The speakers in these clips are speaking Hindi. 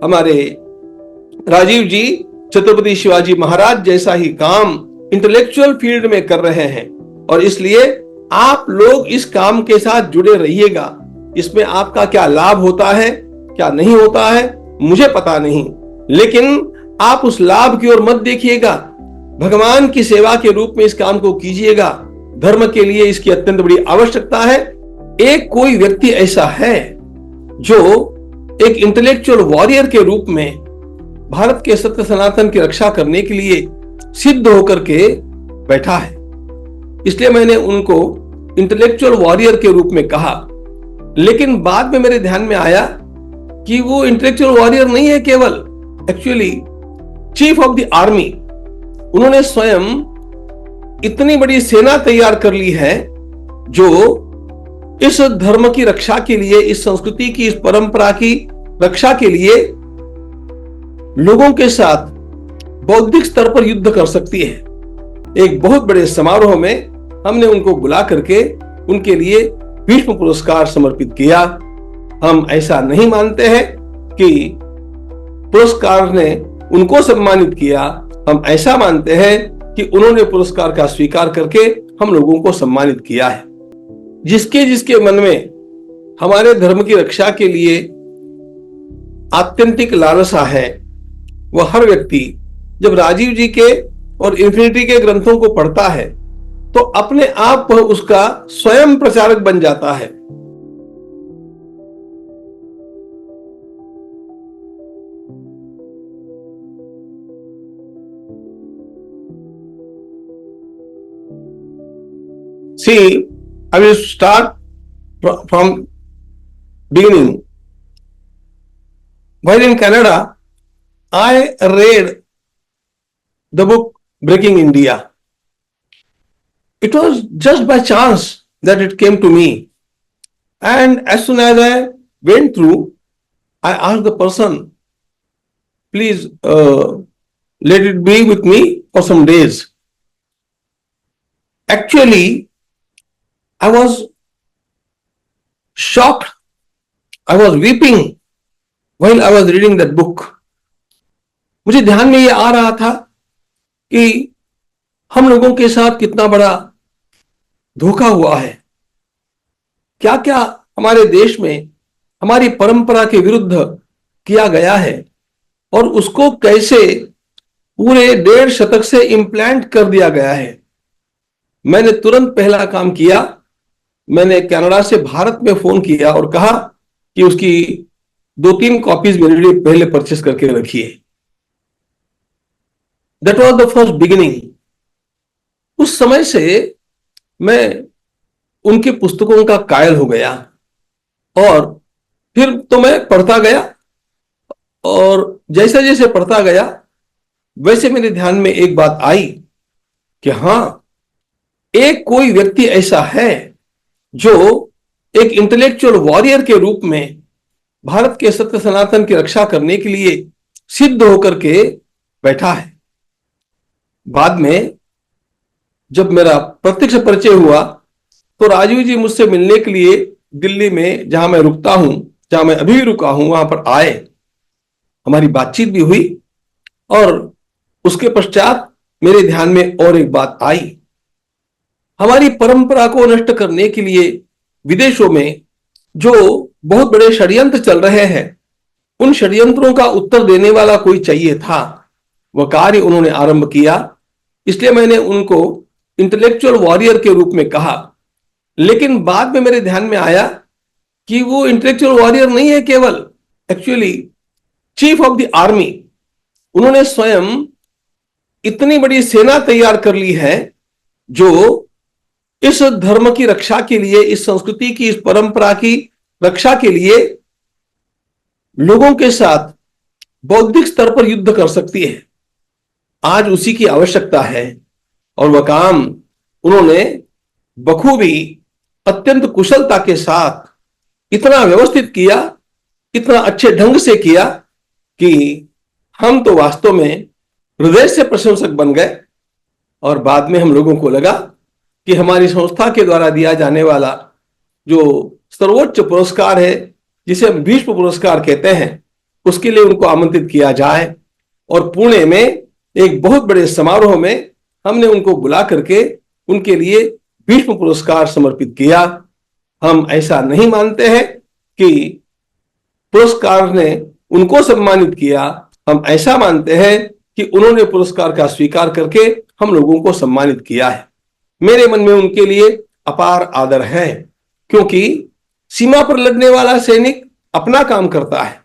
हमारे राजीव जी छत्रपति शिवाजी महाराज जैसा ही काम इंटेलेक्चुअल फील्ड में कर रहे हैं, और इसलिए आप लोग इस काम के साथ जुड़े रहिएगा। इसमें आपका क्या लाभ होता है, क्या नहीं होता है, मुझे पता नहीं, लेकिन आप उस लाभ की ओर मत देखिएगा। भगवान की सेवा के रूप में इस काम को कीजिएगा। धर्म के लिए इसकी अत्यंत बड़ी आवश्यकता है। एक कोई व्यक्ति ऐसा है जो एक इंटेलेक्चुअल वॉरियर के रूप में भारत के सत्य सनातन की रक्षा करने के लिए सिद्ध होकर के बैठा है, इसलिए मैंने उनको इंटेलेक्चुअल वॉरियर के रूप में कहा। लेकिन बाद में मेरे ध्यान में आया कि वो इंटेलेक्चुअल वॉरियर नहीं है केवल, actually chief of the army. उन्होंने स्वयं इतनी बड़ी सेना तैयार कर ली है जो इस धर्म की रक्षा के लिए, इस संस्कृति की, इस परंपरा की रक्षा के लिए लोगों के साथ बौद्धिक स्तर पर युद्ध कर सकती है। एक बहुत बड़े समारोह में हमने उनको बुला करके उनके लिए भीष्म पुरस्कार समर्पित किया। हम ऐसा नहीं मानते हैं कि पुरस्कार ने उनको सम्मानित किया, हम ऐसा मानते हैं कि उन्होंने पुरस्कार का स्वीकार करके हम लोगों को सम्मानित किया है। जिसके जिसके मन में हमारे धर्म की रक्षा के लिए आत्यंतिक लालसा है, वह हर व्यक्ति जब राजीव जी के और इन्फिनिटी के ग्रंथों को पढ़ता है तो अपने आप वह उसका स्वयं प्रचारक बन जाता है। See, I will start from beginning. While in Canada, I read the book Breaking India. It was just by chance that it came to me. And as soon as I went through, I asked the person, please let it be with me for some days. Actually, I was shocked. I was weeping while I was reading that book. मुझे ध्यान में ये आ रहा था कि हम लोगों के साथ कितना बड़ा धोखा हुआ है। क्या क्या हमारे देश में हमारी परंपरा के विरुद्ध किया गया है और उसको कैसे पूरे 1.5 शतक से इम्प्लांट कर दिया गया है। मैंने तुरंत पहला काम किया, मैंने कनाडा से भारत में फोन किया और कहा कि उसकी 2-3 कॉपीज मेरे लिए पहले परचेस करके रखिए। That was the first beginning. उस समय से मैं उनकी पुस्तकों का कायल हो गया और फिर तो मैं पढ़ता गया, और जैसे जैसे पढ़ता गया वैसे मेरे ध्यान में एक बात आई कि हां, एक कोई व्यक्ति ऐसा है जो एक इंटेलेक्चुअल वॉरियर के रूप में भारत के सत्य सनातन की रक्षा करने के लिए सिद्ध होकर के बैठा है। बाद में जब मेरा प्रत्यक्ष परिचय हुआ तो राजीव जी मुझसे मिलने के लिए दिल्ली में, जहां मैं रुकता हूं, जहां मैं अभी भी रुका हूं, वहां पर आए। हमारी बातचीत भी हुई और उसके पश्चात मेरे ध्यान में और एक बात आई। हमारी परंपरा को नष्ट करने के लिए विदेशों में जो बहुत बड़े षड्यंत्र चल रहे हैं, उन षड्यंत्रों का उत्तर देने वाला कोई चाहिए था। वह कार्य उन्होंने आरंभ किया, इसलिए मैंने उनको इंटेलेक्चुअल वॉरियर के रूप में कहा। लेकिन बाद में मेरे ध्यान में आया कि वो इंटेलेक्चुअल वॉरियर नहीं है केवल, actually chief of the army. उन्होंने स्वयं इतनी बड़ी सेना तैयार कर ली है जो इस धर्म की रक्षा के लिए, इस संस्कृति की, इस परंपरा की रक्षा के लिए लोगों के साथ बौद्धिक स्तर पर युद्ध कर सकती है। आज उसी की आवश्यकता है और वह काम उन्होंने बखूबी, अत्यंत कुशलता के साथ इतना व्यवस्थित किया, इतना अच्छे ढंग से किया कि हम तो वास्तव में हृदय से प्रशंसक बन गए। और बाद में हम लोगों को लगा कि हमारी संस्था के द्वारा दिया जाने वाला जो सर्वोच्च पुरस्कार है, जिसे हम भीष्म पुरस्कार कहते हैं, उसके लिए उनको आमंत्रित किया जाए और पुणे में एक बहुत बड़े समारोह में हमने उनको बुला करके उनके लिए भीष्म पुरस्कार समर्पित किया। हम ऐसा नहीं मानते हैं कि पुरस्कार ने उनको सम्मानित किया, हम ऐसा मानते हैं कि उन्होंने पुरस्कार का स्वीकार करके हम लोगों को सम्मानित किया है। मेरे मन में उनके लिए अपार आदर है, क्योंकि सीमा पर लड़ने वाला सैनिक अपना काम करता है,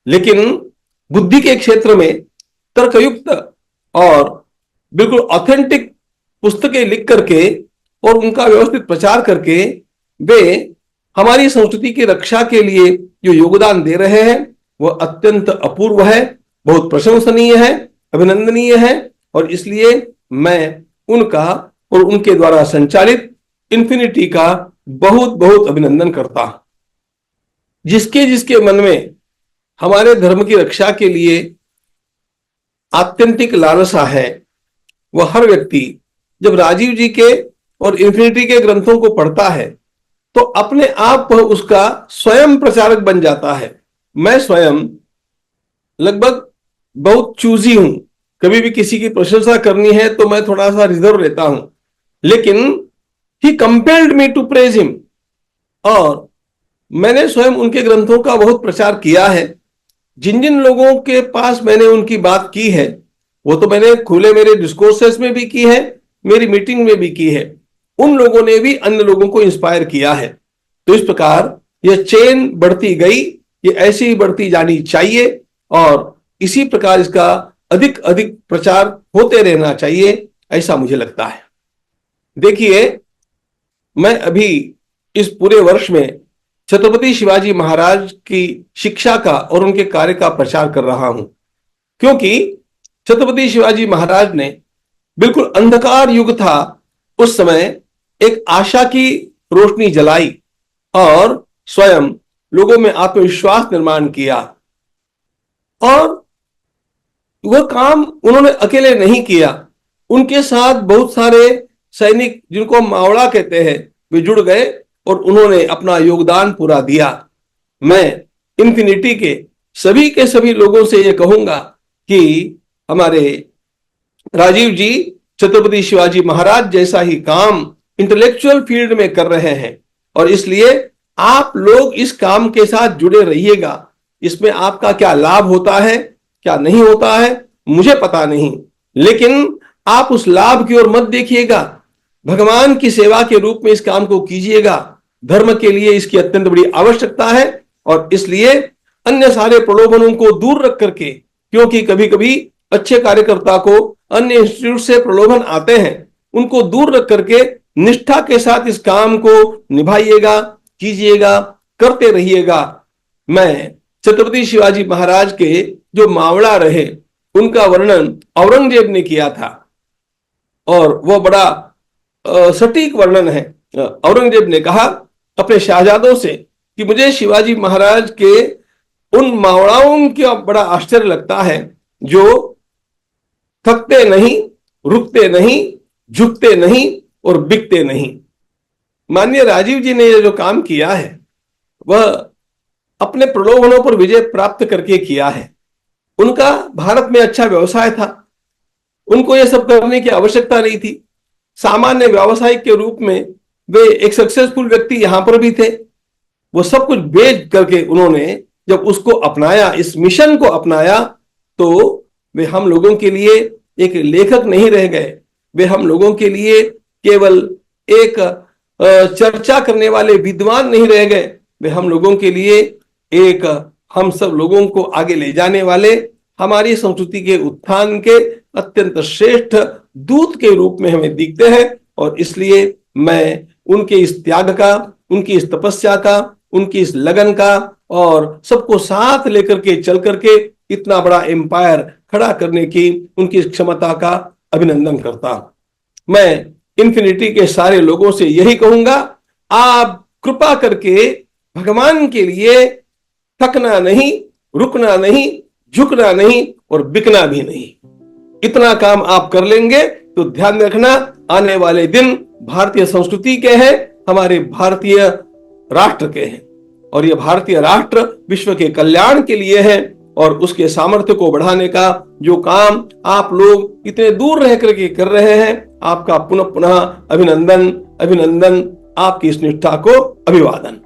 लेकिन बुद्धि के क्षेत्र में तर्कयुक्त और बिल्कुल ऑथेंटिक पुस्तकें लिख करके और उनका व्यवस्थित प्रचार करके वे हमारी संस्कृति की रक्षा के लिए जो योगदान दे रहे हैं वह अत्यंत अपूर्व है, बहुत प्रशंसनीय है, अभिनंदनीय है। और इसलिए मैं उनका और उनके द्वारा संचालित इन्फिनिटी का बहुत बहुत अभिनंदन करता हूं। जिसके जिसके मन में हमारे धर्म की रक्षा के लिए आत्यंतिक लालसा है, वह हर व्यक्ति जब राजीव जी के और इन्फिनिटी के ग्रंथों को पढ़ता है तो अपने आप उसका स्वयं प्रचारक बन जाता है। मैं स्वयं लगभग बहुत चूजी हूं, कभी भी किसी की प्रशंसा करनी है तो मैं थोड़ा सा रिजर्व लेता हूं, लेकिन he compelled me to praise him, और मैंने स्वयं उनके ग्रंथों का बहुत प्रचार किया है। जिन जिन लोगों के पास मैंने उनकी बात की है वो तो मैंने खुले मेरे डिस्कोर्सेस में भी की है, मेरी मीटिंग में भी की है, उन लोगों ने भी अन्य लोगों को इंस्पायर किया है। तो इस प्रकार यह चेन बढ़ती गई, ये ऐसे ही बढ़ती जानी चाहिए और इसी प्रकार इसका अधिक अधिक प्रचार होते रहना चाहिए, ऐसा मुझे लगता है। देखिए, मैं अभी इस पूरे वर्ष में छत्रपति शिवाजी महाराज की शिक्षा का और उनके कार्य का प्रचार कर रहा हूं, क्योंकि छत्रपति शिवाजी महाराज ने बिल्कुल अंधकार युग था उस समय एक आशा की रोशनी जलाई और स्वयं लोगों में आत्मविश्वास निर्माण किया। और वह काम उन्होंने अकेले नहीं किया, उनके साथ बहुत सारे सैनिक जिनको मावड़ा कहते हैं वे जुड़ गए और उन्होंने अपना योगदान पूरा दिया। मैं इन्फिनिटी के सभी लोगों से यह कहूंगा कि हमारे राजीव जी छत्रपति शिवाजी महाराज जैसा ही काम इंटेलेक्चुअल फील्ड में कर रहे हैं और इसलिए आप लोग इस काम के साथ जुड़े रहिएगा। इसमें आपका क्या लाभ होता है, क्या नहीं होता है, मुझे पता नहीं, लेकिन आप उस लाभ की ओर मत देखिएगा, भगवान की सेवा के रूप में इस काम को कीजिएगा। धर्म के लिए इसकी अत्यंत बड़ी आवश्यकता है और इसलिए अन्य सारे प्रलोभनों को दूर रख करके, क्योंकि कभी कभी अच्छे कार्यकर्ता को अन्य इंस्टीट्यूट से प्रलोभन आते हैं, उनको दूर रख करके निष्ठा के साथ इस काम को निभाइएगा, कीजिएगा, करते रहिएगा। मैं छत्रपति शिवाजी महाराज के जो मावड़ा रहे उनका वर्णन औरंगजेब ने किया था और वह बड़ा सटीक वर्णन है। औरंगजेब ने कहा अपने शाहजादों से कि मुझे शिवाजी महाराज के उन मावड़ाओं का बड़ा आश्चर्य लगता है जो थकते नहीं, रुकते नहीं, झुकते नहीं और बिकते नहीं। माननीय राजीव जी ने यह जो काम किया है वह अपने प्रलोभनों पर विजय प्राप्त करके किया है। उनका भारत में अच्छा व्यवसाय था, उनको यह सब करने की आवश्यकता नहीं थी। सामान्य व्यावसायिक के रूप में वे एक सक्सेसफुल व्यक्ति यहां पर भी थे। वो सब कुछ बेच करके उन्होंने जब उसको अपनाया, इस मिशन को अपनाया, तो वे हम लोगों के लिए एक लेखक नहीं रह गए, वे हम लोगों के लिए केवल एक चर्चा करने वाले विद्वान नहीं रह गए, वे हम लोगों के लिए एक हम सब लोगों को आगे ले जाने वाले, हमारी संस्कृति के उत्थान के अत्यंत श्रेष्ठ दूत के रूप में हमें दिखते हैं। और इसलिए मैं उनके इस त्याग का, उनकी इस तपस्या का, उनकी इस लगन का और सबको साथ लेकर के चल करके इतना बड़ा एम्पायर खड़ा करने की उनकी क्षमता का अभिनंदन करता हूं। मैं इन्फिनिटी के सारे लोगों से यही कहूंगा, आप कृपा करके भगवान के लिए थकना नहीं, रुकना नहीं, झुकना नहीं और बिकना भी नहीं। इतना काम आप कर लेंगे तो ध्यान रखना, आने वाले दिन भारतीय संस्कृति के हैं, हमारे भारतीय राष्ट्र के हैं और यह भारतीय राष्ट्र विश्व के कल्याण के लिए है और उसके सामर्थ्य को बढ़ाने का जो काम आप लोग इतने दूर रह करके कर रहे हैं, आपका पुनः पुनः अभिनंदन अभिनंदन, आपकी इस निष्ठा को अभिवादन।